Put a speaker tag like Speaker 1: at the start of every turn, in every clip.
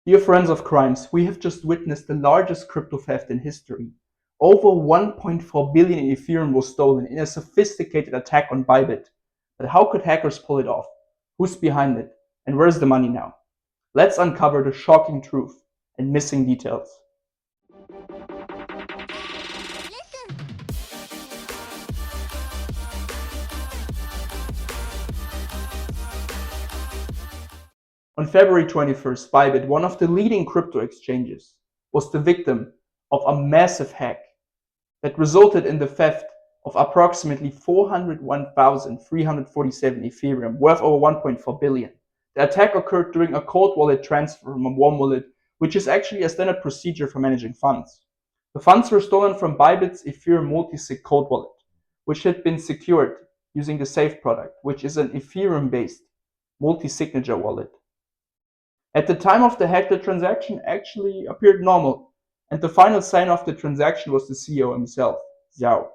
Speaker 1: Dear friends of crimes, we have just witnessed the largest crypto theft in history. Over 1.4 billion in Ethereum was stolen in a sophisticated attack on Bybit. But how could hackers pull it off? Who's behind it? And where's the money now? Let's uncover the shocking truth and missing details. On February 21st, Bybit, one of the leading crypto exchanges, was the victim of a massive hack that resulted in the theft of approximately 401,347 Ethereum, worth over 1.4 billion. The attack occurred during a cold wallet transfer from a warm wallet, which is actually a standard procedure for managing funds. The funds were stolen from Bybit's Ethereum multi-sig cold wallet, which had been secured using the Safe product, which is an Ethereum-based multi-signature wallet. At the time of the hack, the transaction actually appeared normal, and the final sign of the transaction was the CEO himself, Xiao.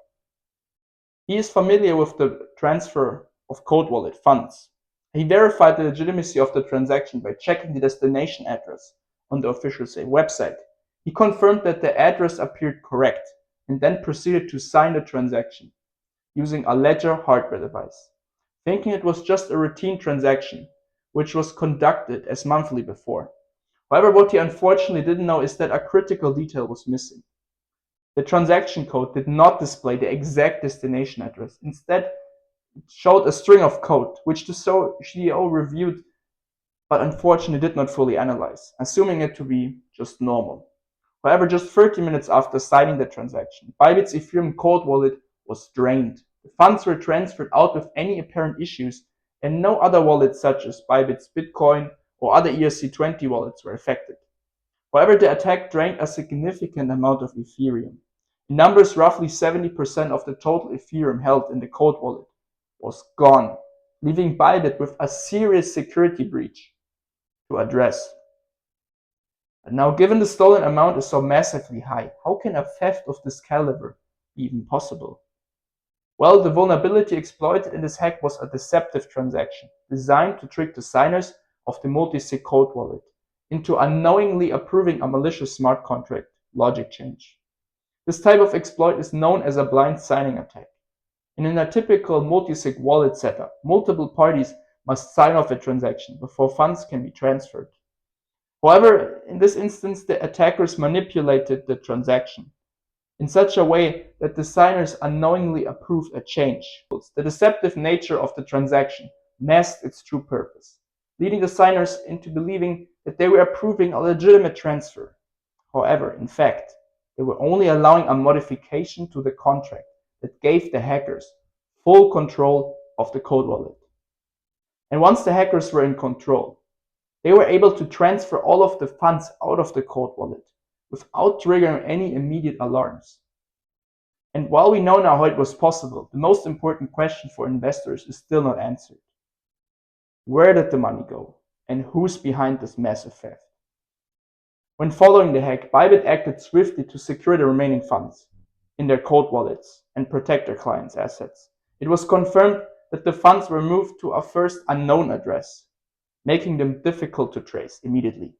Speaker 1: He is familiar with the transfer of cold wallet funds. He verified the legitimacy of the transaction by checking the destination address on the official Safe website. He confirmed that the address appeared correct and then proceeded to sign the transaction using a ledger hardware device, thinking it was just a routine transaction which was conducted as monthly before. However, what he unfortunately didn't know is that a critical detail was missing. The transaction code did not display the exact destination address. Instead, it showed a string of code, which the CEO reviewed, but unfortunately did not fully analyze, assuming it to be just normal. However, just 30 minutes after signing the transaction, Bybit's Ethereum cold wallet was drained. The funds were transferred out with any apparent issues, and no other wallets such as Bybit's Bitcoin or other ERC20 wallets were affected. However, the attack drained a significant amount of Ethereum. In numbers, roughly 70% of the total Ethereum held in the cold wallet was gone, leaving Bybit with a serious security breach to address. And now, given the stolen amount is so massively high, how can a theft of this caliber be even possible? Well, the vulnerability exploited in this hack was a deceptive transaction designed to trick the signers of the multi-sig cold wallet into unknowingly approving a malicious smart contract logic change. This type of exploit is known as a blind signing attack. And in a typical multi-sig wallet setup, multiple parties must sign off a transaction before funds can be transferred. However, in this instance, the attackers manipulated the transaction in such a way that the signers unknowingly approved a change. The deceptive nature of the transaction masked its true purpose, leading the signers into believing that they were approving a legitimate transfer. However, in fact, they were only allowing a modification to the contract that gave the hackers full control of the cold wallet. And once the hackers were in control, they were able to transfer all of the funds out of the cold wallet without triggering any immediate alarms. And while we know now how it was possible, the most important question for investors is still not answered. Where did the money go? And who's behind this massive theft? When following the hack, Bybit acted swiftly to secure the remaining funds in their cold wallets and protect their clients' assets. It was confirmed that the funds were moved to a first unknown address, making them difficult to trace immediately.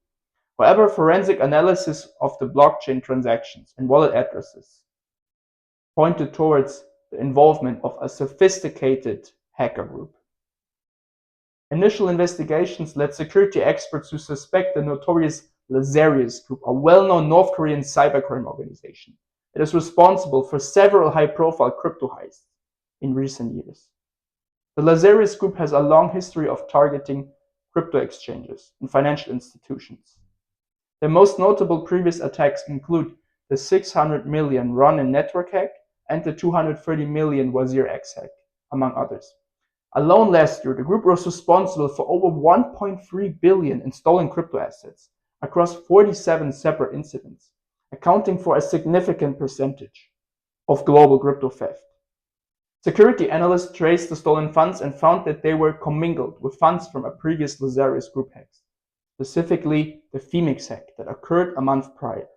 Speaker 1: However, forensic analysis of the blockchain transactions and wallet addresses pointed towards the involvement of a sophisticated hacker group. Initial investigations led security experts to suspect the notorious Lazarus Group, a well-known North Korean cybercrime organization that is responsible for several high-profile crypto heists in recent years. The Lazarus Group has a long history of targeting crypto exchanges and financial institutions. Their most notable previous attacks include the 600 million Ronin network hack and the 230 million Wazir X hack, among others. Alone last year, the group was responsible for over 1.3 billion in stolen crypto assets across 47 separate incidents, accounting for a significant percentage of global crypto theft. Security analysts traced the stolen funds and found that they were commingled with funds from a previous Lazarus Group hacks, specifically the Phemex hack that occurred a month prior,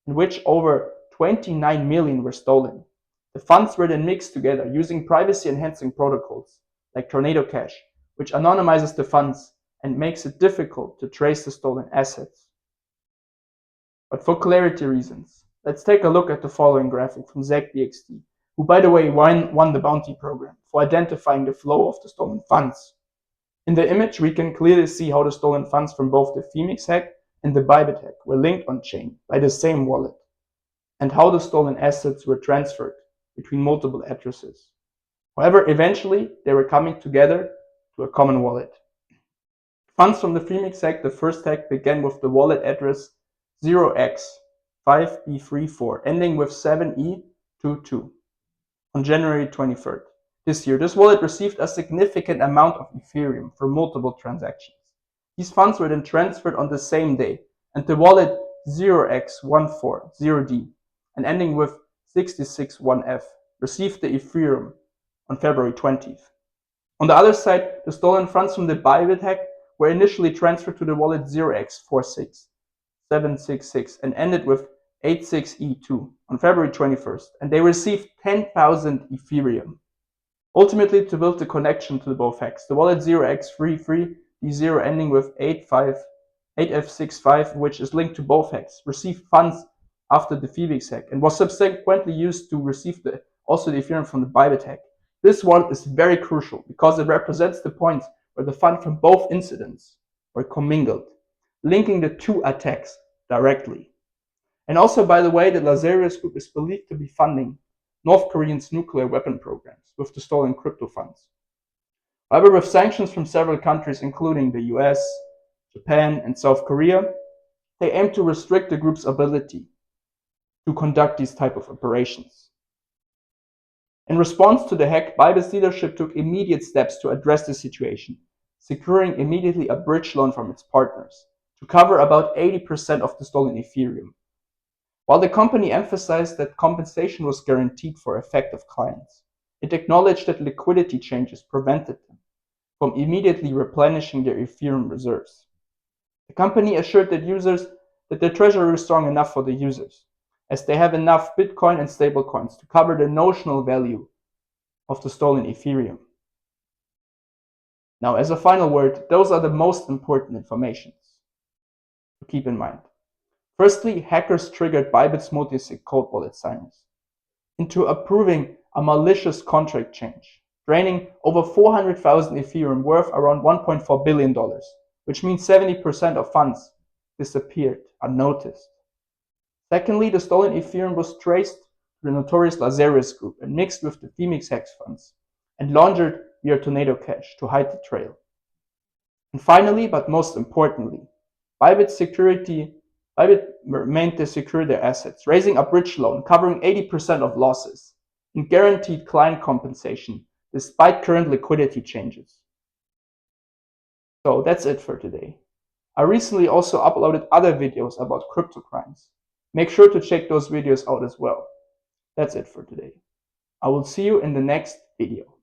Speaker 1: in which over 29 million were stolen. The funds were then mixed together using privacy-enhancing protocols like Tornado Cash, which anonymizes the funds and makes it difficult to trace the stolen assets. But for clarity reasons, let's take a look at the following graphic from ZachBXT, who by the way won the bounty program for identifying the flow of the stolen funds. In the image, we can clearly see how the stolen funds from both the Phemex hack and the Bybit hack were linked on-chain by the same wallet, and how the stolen assets were transferred between multiple addresses. However, eventually, they were coming together to a common wallet. Funds from the Phemex hack, the first hack, began with the wallet address 0x5B34, ending with 7E22 on January 23rd. This year, this wallet received a significant amount of Ethereum for multiple transactions. These funds were then transferred on the same day, and the wallet 0x140D and ending with 661F received the Ethereum on February 20th. On the other side, the stolen funds from the Bybit hack were initially transferred to the wallet 0x46766 and ended with 86E2 on February 21st, and they received 10,000 Ethereum. Ultimately, to build the connection to both hacks, the wallet 0x33D0 ending with 8F65, which is linked to both hacks, received funds after the Phemex hack and was subsequently used to receive also the Ethereum from the Bybit hack. This one is very crucial because it represents the point where the funds from both incidents were commingled, linking the two attacks directly. And also, by the way, the Lazarus Group is believed to be funding North Korea's nuclear weapon programs with the stolen crypto funds. However, with sanctions from several countries, including the US, Japan, and South Korea, they aim to restrict the group's ability to conduct these type of operations. In response to the hack, Bybit's leadership took immediate steps to address the situation, securing immediately a bridge loan from its partners to cover about 80% of the stolen Ethereum. While the company emphasized that compensation was guaranteed for affected clients, it acknowledged that liquidity changes prevented them from immediately replenishing their Ethereum reserves. The company assured that their treasury was strong enough for the users, as they have enough Bitcoin and stablecoins to cover the notional value of the stolen Ethereum. Now, as a final word, those are the most important informations to keep in mind. Firstly, hackers triggered Bybit's multi-sig cold wallet signers into approving a malicious contract change, draining over 400,000 Ethereum worth around $1.4 billion, which means 70% of funds disappeared unnoticed. Secondly, the stolen Ethereum was traced to the notorious Lazarus Group and mixed with the Phemex hex funds and laundered via Tornado Cash to hide the trail. And finally, but most importantly, Bybit remained to secure their assets, raising a bridge loan covering 80% of losses and guaranteed client compensation despite current liquidity changes. So that's it for today. I recently also uploaded other videos about crypto crimes. Make sure to check those videos out as well. That's it for today. I will see you in the next video.